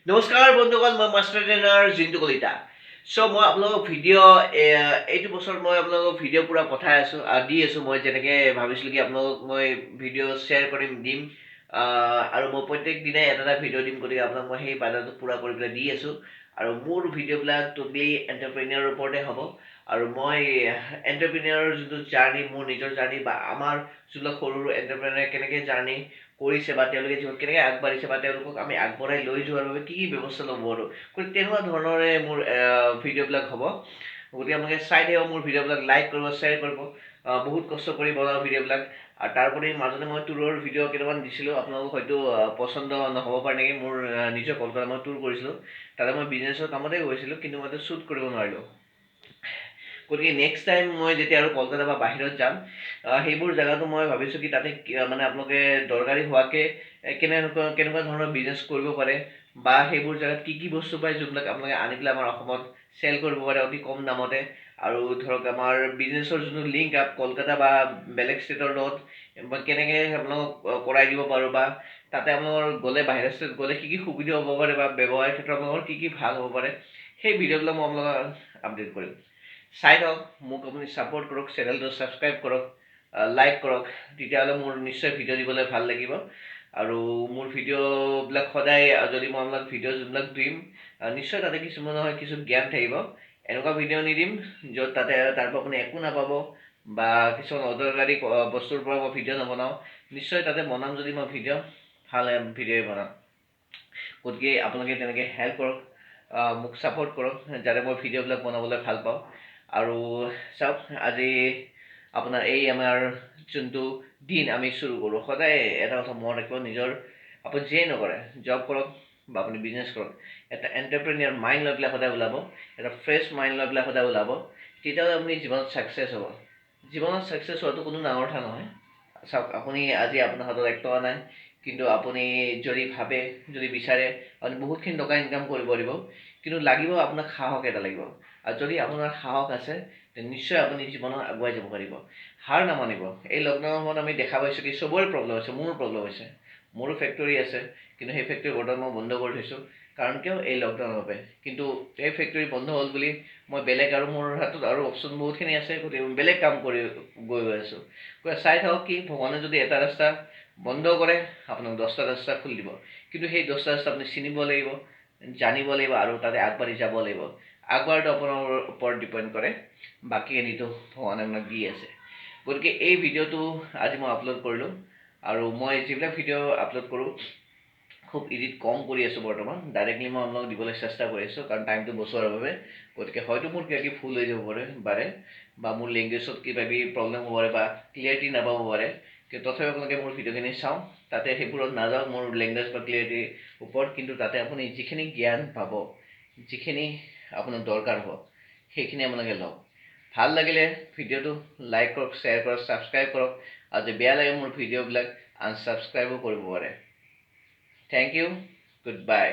নমস্কাৰ বন্ধুগণ, মই মাষ্টাৰ ট্ৰেইনাৰ জিন্তু কলিতা। মই আপোনালোকক ভিডিঅ' এইটো বছৰত মই আপোনালোকক ভিডিঅ' পূৰা পঠাই আছোঁ দি আছোঁ। মই যেনেকৈ ভাবিছিলোঁ কি আপোনালোকক মই ভিডিঅ' শ্বেয়াৰ কৰিম দিম আৰু মই প্ৰত্যেক দিনাই এটা এটা ভিডিঅ' দিম, গতিকে আপোনাক মই সেই বাধাটো পূৰা কৰি পেলাই দি আছোঁ। আৰু মোৰ ভিডিঅ'বিলাক টোটেলি এণ্টাৰপ্ৰেনিয়ৰৰ ওপৰতে হ'ব। আৰু মই এণ্টাৰপ্ৰেনিয়ৰৰ যোনটো জাৰ্ণি, মোৰ নিজৰ জাৰ্ণি বা আমাৰ যোনবিলাক সৰু সৰু এণ্টাৰপ্ৰেনিয়ৰে কেনেকৈ জাৰ্ণি কৰিছে বা তেওঁলোকে জীৱনত কেনেকৈ আগবাঢ়িছে বা তেওঁলোকক আমি আগবঢ়াই লৈ যোৱাৰ বাবে কি ব্যৱস্থা ল'ব পাৰোঁ, গতিকে তেনেকুৱা ধৰণৰে মোৰ ভিডিঅ'বিলাক হ'ব। গতিকে আপোনালোকে চাই থাকিব মোৰ ভিডিঅ'বিলাক, লাইক কৰিব, শ্বেয়াৰ কৰিব। বহুত কষ্ট কৰি বনাওঁ ভিডিঅ'বিলাক। আৰু তাৰোপৰি মাজতে মই ট্যুৰৰ ভিডিঅ' কেইটামান দিছিলোঁ, আপোনালোক হয়তো পচন্দ নহ'ব পাৰে নেকি। মোৰ নিজৰ কলকাতা মই ট্যুৰ কৰিছিলোঁ, তাতে মই বিজনেছৰ কামতে গৈছিলোঁ, কিন্তু মই শ্বুট কৰিব নোৱাৰিলোঁ। গতিকে নেক্সট টাইম মই যেতিয়া আৰু কলকাতা বা বাহিৰত যাম, সেইবোৰ জেগাতো মই ভাবিছোঁ কি তাতে মানে আপোনালোকে দৰকাৰী হোৱাকৈ কেনেকুৱা ধৰণৰ বিজনেছ কৰিব পাৰে বা সেইবোৰ জেগাত কি কি বস্তু পায় যোনবিলাক আপোনালোকে আনি পেলাই আমাৰ অসমত চেল কৰিব পাৰে অতি কম দামতে। আৰু ধৰক আমাৰ বিজনেছৰ যোনটো লিংক আপ কলকাতা বা বেলেগ ষ্টেটৰ লগত কেনেকৈ আপোনালোকক কৰাই দিব পাৰোঁ, বা তাতে আপোনালোকৰ গ'লে বাহিৰৰ ষ্টেট গ'লে কি কি সুবিধা হ'ব পাৰে বা ব্যৱসায়ৰ ক্ষেত্ৰত আপোনালোকৰ কি কি ভাল হ'ব পাৰে, সেই ভিডিঅ'বিলাক মই আপোনালোকক আপডেট কৰিম। চাই থাকক, মোক আপুনি ছাপোৰ্ট কৰক, চেনেলটো ছাবস্ক্ৰাইব কৰক, লাইক কৰক, তেতিয়াহ'লে মোৰ নিশ্চয় ভিডিঅ' দিবলৈ ভাল লাগিব। আৰু মোৰ ভিডিঅ'বিলাক সদায় যদি মই আপোনাক ভিডিঅ' যোনবিলাক দিম, নিশ্চয় তাতে কিছুমান নহয় কিছু জ্ঞান থাকিব। এনেকুৱা ভিডিঅ' নিদিম য'ত তাৰ পৰা আপুনি একো নাপাব বা কিছুমান অদৰকাৰী বস্তুৰ পৰা মই ভিডিঅ' নবনাওঁ। নিশ্চয় তাতে বনাম যদি মই ভিডিঅ' ভাল ভিডিঅ'ই বনাম। গতিকে আপোনালোকে তেনেকৈ হেল্প কৰক, মোক ছাপোৰ্ট কৰক, যাতে মই ভিডিঅ'বিলাক বনাবলৈ ভাল পাওঁ। আৰু চাওক, আজি আপোনাৰ এই আমাৰ যোনটো দিন আমি চুৰু কৰোঁ, সদায় এটা কথা মনত ৰাখিব, নিজৰ আপুনি যিয়েই নকৰে, জব কৰক বা আপুনি বিজনেছ কৰক, এটা এণ্টাৰপ্ৰেনিয়ৰ মাইণ্ড লৈ পেলাই সদায় ওলাব, এটা ফ্ৰেছ মাইণ্ড লৈ পেলাই সদায় ওলাব, তেতিয়াহ'লে আপুনি জীৱনত ছাকচেছ হ'ব। জীৱনত ছাকচেছ হোৱাটো কোনো ডাঙৰ কথা নহয়। চাওক, আপুনি আজি আপোনাৰ হাতত 1 টকা নাই, কিন্তু আপুনি যদি ভাবে, যদি বিচাৰে, আপুনি বহুতখিনি টকা ইনকাম কৰিব পাৰিব। কিন্তু লাগিব আপোনাক সাহস এটা লাগিব। আৰু যদি আপোনাৰ সাহস আছে, নিশ্চয় আপুনি জীৱনত আগুৱাই যাব পাৰিব। হাৰ নামানিব। এই লকডাউনৰ সময়ত আমি দেখা পাইছোঁ কি চবৰে প্ৰব্লেম হৈছে, মোৰো প্ৰব্লেম হৈছে। মোৰো ফেক্টৰী আছে, কিন্তু সেই ফেক্টৰী বৰ্তমান মই বন্ধ কৰি থৈছোঁ। কাৰণ কিয়? এই লকডাউনৰ বাবে। কিন্তু এই ফেক্টৰী বন্ধ হ'ল বুলি মই বেলেগ আৰু মোৰ হাতত আৰু অপশ্যন বহুতখিনি আছে, গতিকে বেলেগ কাম কৰি গৈ আছোঁ। চাই থাকক কি ভগৱানে যদি এটা ৰাস্তা বন্ধ কৰে, আপোনাক 10টা ৰাস্তা খুলি দিব। কিন্তু সেই 10টা ৰাস্তা আপুনি চিনিব লাগিব, জানিব লাগিব আৰু তাতে আগবাঢ়ি যাব লাগিব। আগবাঢ়াটো আপোনাৰ ওপৰত ডিপেণ্ড কৰে, বাকীখিনিতো ভগৱানে আপোনাক দি আছে। গতিকে এই ভিডিঅ'টো আজি মই আপলোড কৰিলোঁ। আৰু মই যিবিলাক ভিডিঅ' আপলোড কৰোঁ, খুব এডিট কম কৰি আছোঁ বৰ্তমান। ডাইৰেক্টলি মই আপোনালোকক দিবলৈ চেষ্টা কৰি আছোঁ, কাৰণ টাইমটো বচোৱাৰ বাবে। গতিকে হয়তো মোৰ কিবা ফুল হৈ যাব পাৰে বা মোৰ লেংগুৱেজত কিবা প্ৰব্লেম হ'ব পাৰে বা ক্লিয়াৰিটি নাপাব পাৰে, কিন্তু তথাপিও আপোনালোকে মোৰ ভিডিঅ'খিনি চাওঁ। তাতে সেইবোৰত নাযাওঁ মোৰ লেংগুৱেজ বা ক্লিয়াৰিটিৰ ওপৰত, কিন্তু তাতে আপুনি যিখিনি জ্ঞান পাব, যিখিনি আপোনাৰ দৰকাৰ হ'ব, সেইখিনি আপোনালোকে লওক। ভাল লাগিলে ভিডিঅ'টো লাইক কৰক, শ্বেয়াৰ কৰক, ছাবস্ক্ৰাইব কৰক। আৰু যদি বেয়া লাগে মোৰ ভিডিঅ'বিলাক আনছাবস্ক্ৰাইবো কৰিব পাৰে। Thank you, good bye.